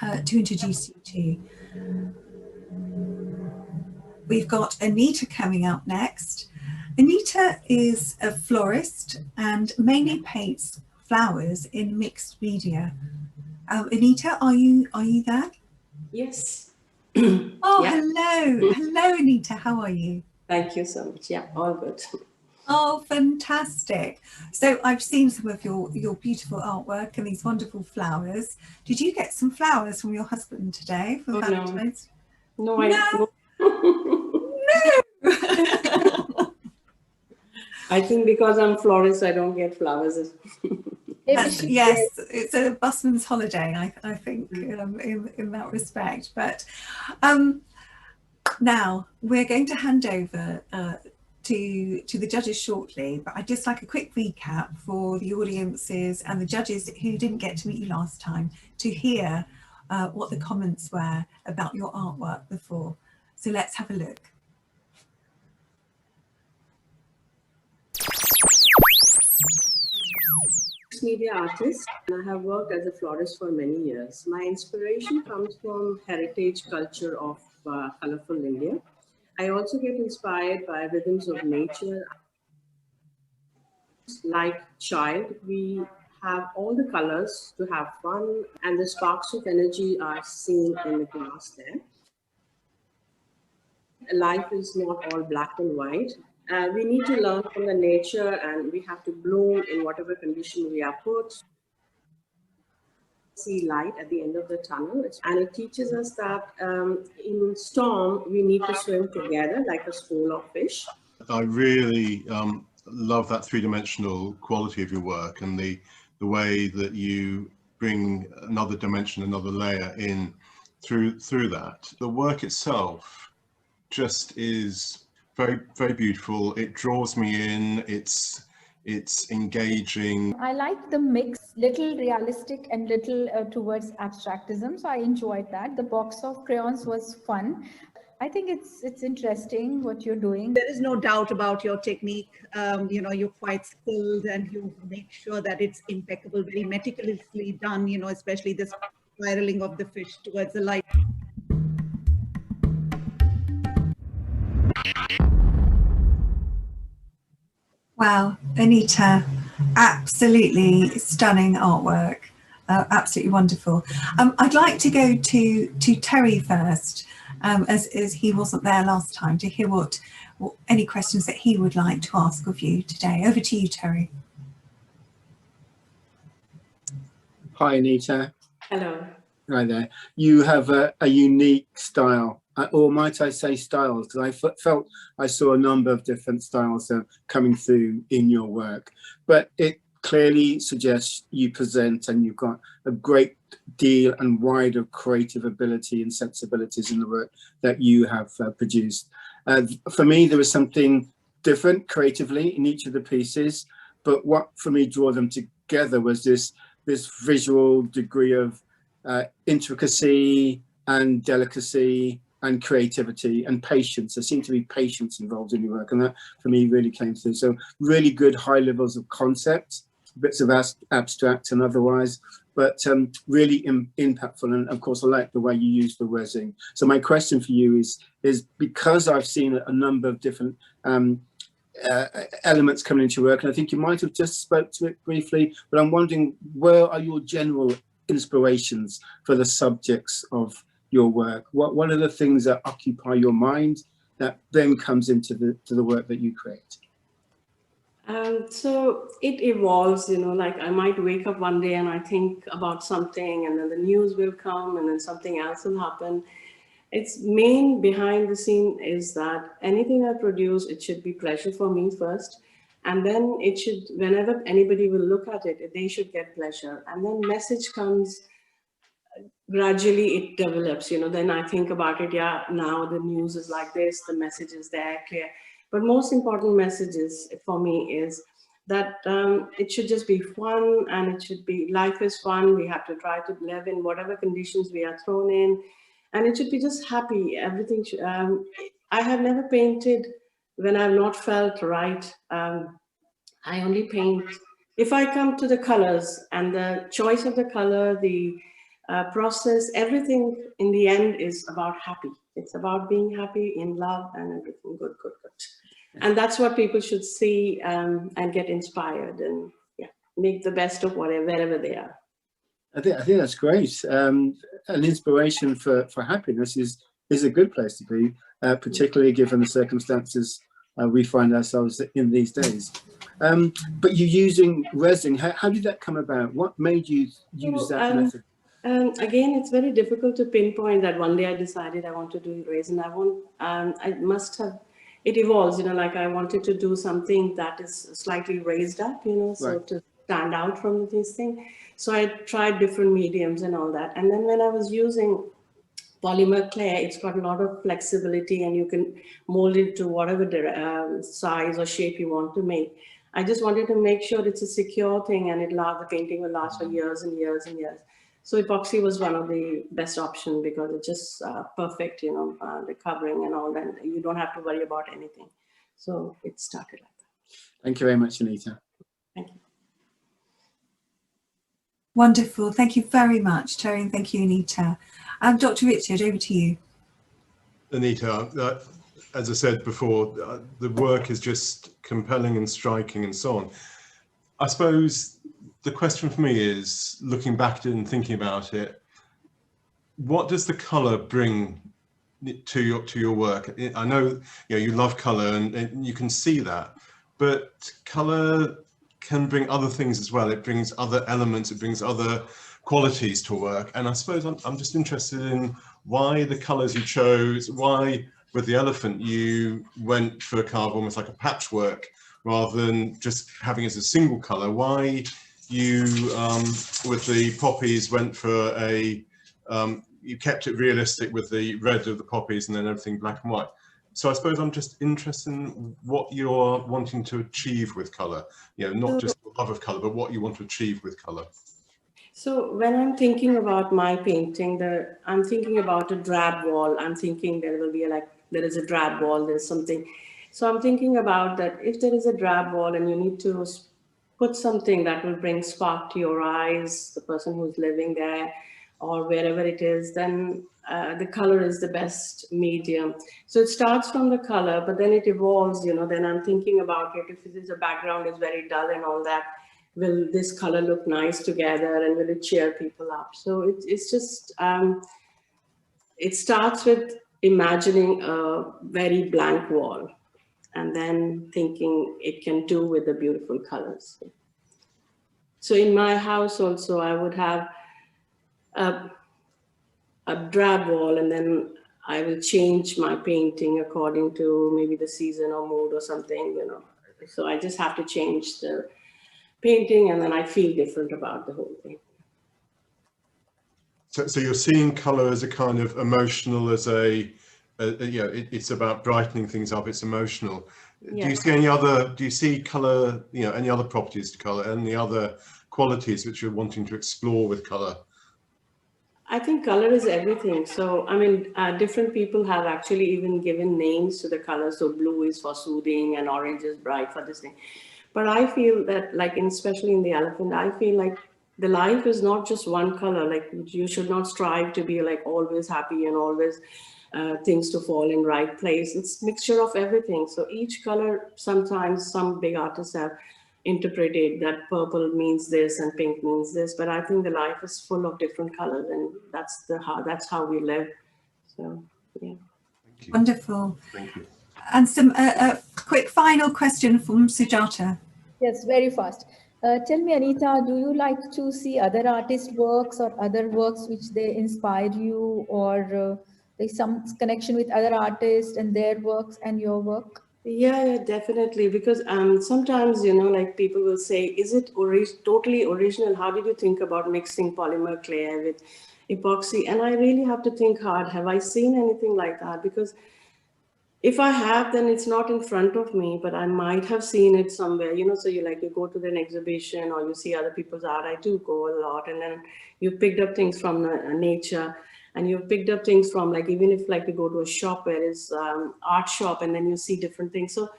to introduce you to. We've got Anita coming up next. Anita is a florist and mainly paints flowers in mixed media. Anita, are you there? Yes. Oh, Yeah. hello, Anita. How are you? Thank you so much. Yeah, all good. Oh, fantastic. So I've seen some of your beautiful artwork and these wonderful flowers. Did you get some flowers from your husband today for Valentine's? No, No. I think because I'm florist, I don't get flowers. Yes, it's a busman's holiday, I think, in that respect. But now we're going to hand over to the judges shortly, but I'd just like a quick recap for the audiences and the judges who didn't get to meet you last time to hear what the comments were about your artwork before. So let's have a look. Media artist, and I have worked as a florist for many years. My inspiration comes from heritage culture of colorful India. I also get inspired by rhythms of nature. Like child, we have all the colors to have fun, and the sparks of energy are seen in the glass there. Life is not all black and white. We need to learn from the nature, and we have to bloom in whatever condition we are put. See light at the end of the tunnel, and it teaches us that in storm we need to swim together like a school of fish. I really love that three-dimensional quality of your work and the way that you bring another dimension, another layer in through that. The work itself just is very, very beautiful. It draws me in. It's engaging. I like the mix, little realistic and little towards abstractism. So I enjoyed that. The box of crayons was fun. I think it's interesting what you're doing. There is no doubt about your technique. You're quite skilled and you make sure that it's impeccable, very meticulously done, especially this spiraling of the fish towards the light. Wow, Anita, absolutely stunning artwork, absolutely wonderful. I'd like to go to Terry first, as he wasn't there last time, to hear what any questions that he would like to ask of you today. Over to you, Terry. Hi, Anita. Hello. Hi there. You have a unique style. Or might I say styles, because I felt I saw a number of different styles coming through in your work, but it clearly suggests you present and you've got a great deal and wider creative ability and sensibilities in the work that you have produced. For me, there was something different creatively in each of the pieces, but what for me drew them together was this visual degree of intricacy and delicacy and creativity and patience. There seemed to be patience involved in your work, and that for me really came through. So really good high levels of concept, bits of abstract and otherwise, but really impactful. And of course, I like the way you use the resin. So my question for you is because I've seen a number of different elements coming into your work, and I think you might have just spoke to it briefly, but I'm wondering, where are your general inspirations for the subjects of your work? What are the things that occupy your mind that then comes into the work that you create? So it evolves, like I might wake up one day and I think about something, and then the news will come and then something else will happen. It's main behind the scene is that anything I produce, it should be pleasure for me first. And then it should, whenever anybody will look at it, they should get pleasure. And then message comes, gradually it develops, then I think about it, yeah, now the news is like this, the message is there, clear. But most important messages for me is that it should just be fun, and it should be, life is fun. We have to try to live in whatever conditions we are thrown in, and it should be just happy. Everything should, I have never painted when I've not felt right. I only paint if I come to the colors and the choice of the color, the process, everything in the end is about happy. It's about being happy, in love, and everything good, good, good. And that's what people should see and get inspired and make the best of whatever, wherever they are. I think that's great. An inspiration for happiness is a good place to be, particularly given the circumstances we find ourselves in these days. But you're using resin. How did that come about? What made you use that method? Again, it's very difficult to pinpoint that one day I decided I want to do resin. I must have, it evolves, like I wanted to do something that is slightly raised up, so Right. to stand out from this thing. So I tried different mediums and all that. And then when I was using polymer clay, it's got a lot of flexibility and you can mold it to whatever size or shape you want to make. I just wanted to make sure it's a secure thing and the painting will last for years and years and years. So epoxy was one of the best options because it's just perfect, the covering and all that. You don't have to worry about anything. So it started like that. Thank you very much, Anita. Thank you. Wonderful. Thank you very much, Terry, and thank you, Anita. Dr. Richard, over to you. Anita, as I said before, the work is just compelling and striking and so on. I suppose the question for me is, looking back at it and thinking about it, what does the colour bring to your work? I know you love colour and you can see that, but colour can bring other things as well. It brings other elements, it brings other qualities to work. And I suppose I'm just interested in why the colours you chose, why with the elephant you went for kind of almost like a patchwork rather than just having it as a single colour, why you with the poppies went for you kept it realistic with the red of the poppies and then everything black and white. So I suppose I'm just interested in what you're wanting to achieve with colour, not just the love of colour, but what you want to achieve with colour. So when I'm thinking about my painting, I'm thinking about a drab wall. I'm thinking there is a drab wall, there's something. So I'm thinking about that if there is a drab wall and you need to put something that will bring spark to your eyes, the person who's living there or wherever it is, then the color is the best medium. So it starts from the color, but then it evolves, then I'm thinking about it. If the background is very dull and all that, will this color look nice together and will it cheer people up? So it's just, it starts with imagining a very blank wall and then thinking it can do with the beautiful colors. So in my house also, I would have a drab wall and then I will change my painting according to maybe the season or mood or something, So I just have to change the painting and then I feel different about the whole thing. So you're seeing colour as a kind of emotional, as it's about brightening things up, it's emotional. Yes. Do you see any other, colour, any other properties to colour, any other qualities which you're wanting to explore with colour? I think color is everything. So, I mean, different people have actually even given names to the colors. So blue is for soothing and orange is bright for this thing. But I feel that especially in the elephant, I feel like the life is not just one color. Like you should not strive to be always happy and always things to fall in right place. It's a mixture of everything. So each color, sometimes some big artists have interpreted that purple means this and pink means this, but I think the life is full of different colors and that's how we live. So yeah. Thank you. Wonderful. Thank you. And some quick final question from Sujata. Yes, very fast. Tell me, Anita, do you like to see other artists' works or other works which they inspire you, or there's some connection with other artists and their works and your work? Yeah, definitely. Because sometimes, people will say, is it totally original? How did you think about mixing polymer clay with epoxy? And I really have to think hard. Have I seen anything like that? Because if I have, then it's not in front of me, but I might have seen it somewhere, so you go to an exhibition or you see other people's art. I do go a lot. And then you picked up things from nature. And you've picked up things from even if you go to a shop where it's art shop and then you see different things. So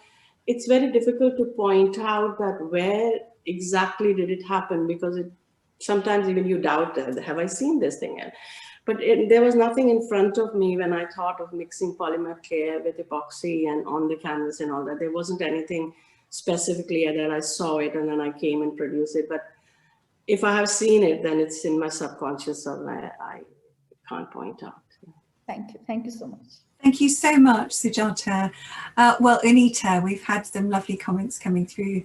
it's very difficult to point out that where exactly did it happen, because it sometimes even you doubt, have I seen this thing? But there was nothing in front of me when I thought of mixing polymer clay with epoxy and on the canvas and all that. There wasn't anything specifically that I saw it and then I came and produced it. But if I have seen it, then it's in my subconscious, so I can't point out. Thank you. Thank you so much. Thank you so much, Sujata. Well, Anita, we've had some lovely comments coming through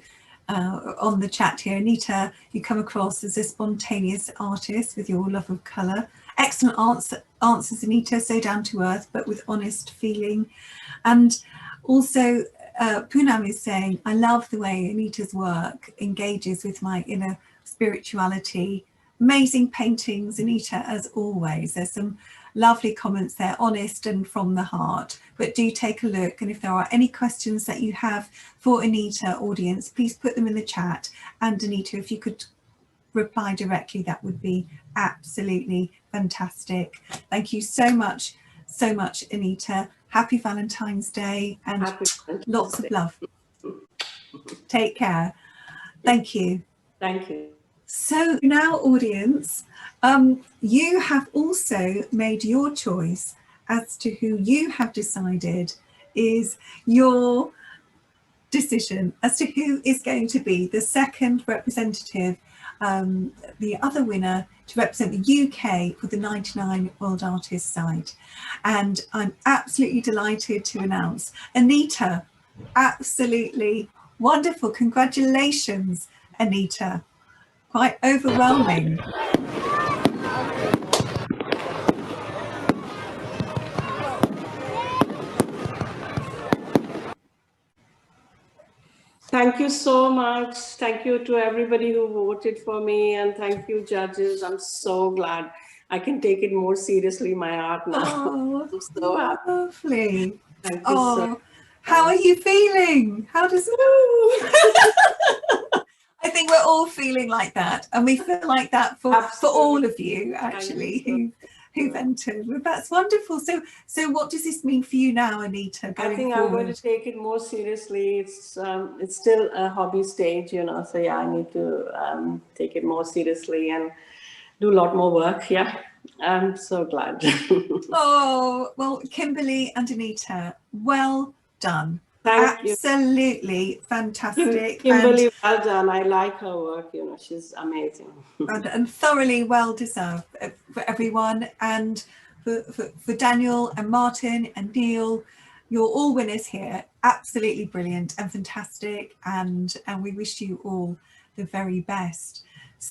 on the chat here. Anita, you come across as a spontaneous artist with your love of colour. Excellent answers, Anita, so down to earth, but with honest feeling. And also, Poonam is saying, I love the way Anita's work engages with my inner spirituality. Amazing paintings, Anita, as always. There's some lovely comments there, honest and from the heart, but do take a look, and if there are any questions that you have for Anita, audience, please put them in the chat, and Anita, if you could reply directly, that would be absolutely fantastic. Thank you so much, Anita. Happy Valentine's Day and lots of love. Take care. Thank you. Thank you. So now, audience, you have also made your choice as to who you have decided is your decision as to who is going to be the second representative, the other winner to represent the UK for the 99 World Artists site. And I'm absolutely delighted to announce Anita. Absolutely wonderful. Congratulations, Anita. Quite overwhelming. Thank you so much. Thank you to everybody who voted for me, and thank you, judges. I'm so glad I can take it more seriously, my art now. Oh, I'm so happy. Lovely. Thank you Oh, how are you feeling? How does I think we're all feeling like that, and we feel like that for all of you actually who've entered. Well, that's wonderful. So what does this mean for you now, Anita, going I think forward? I'm going to take it more seriously. It's still a hobby stage, you know, so yeah, I need to take it more seriously and do a lot more work. Yeah, I'm so glad. Oh, well, Kimberly and Anita, well done. Thank you. Absolutely fantastic. Kimberly, well done. I like her work, you know, she's amazing. and thoroughly well deserved for everyone, and for Daniel and Martin and Neil. You're all winners here. Absolutely brilliant and fantastic, and we wish you all the very best.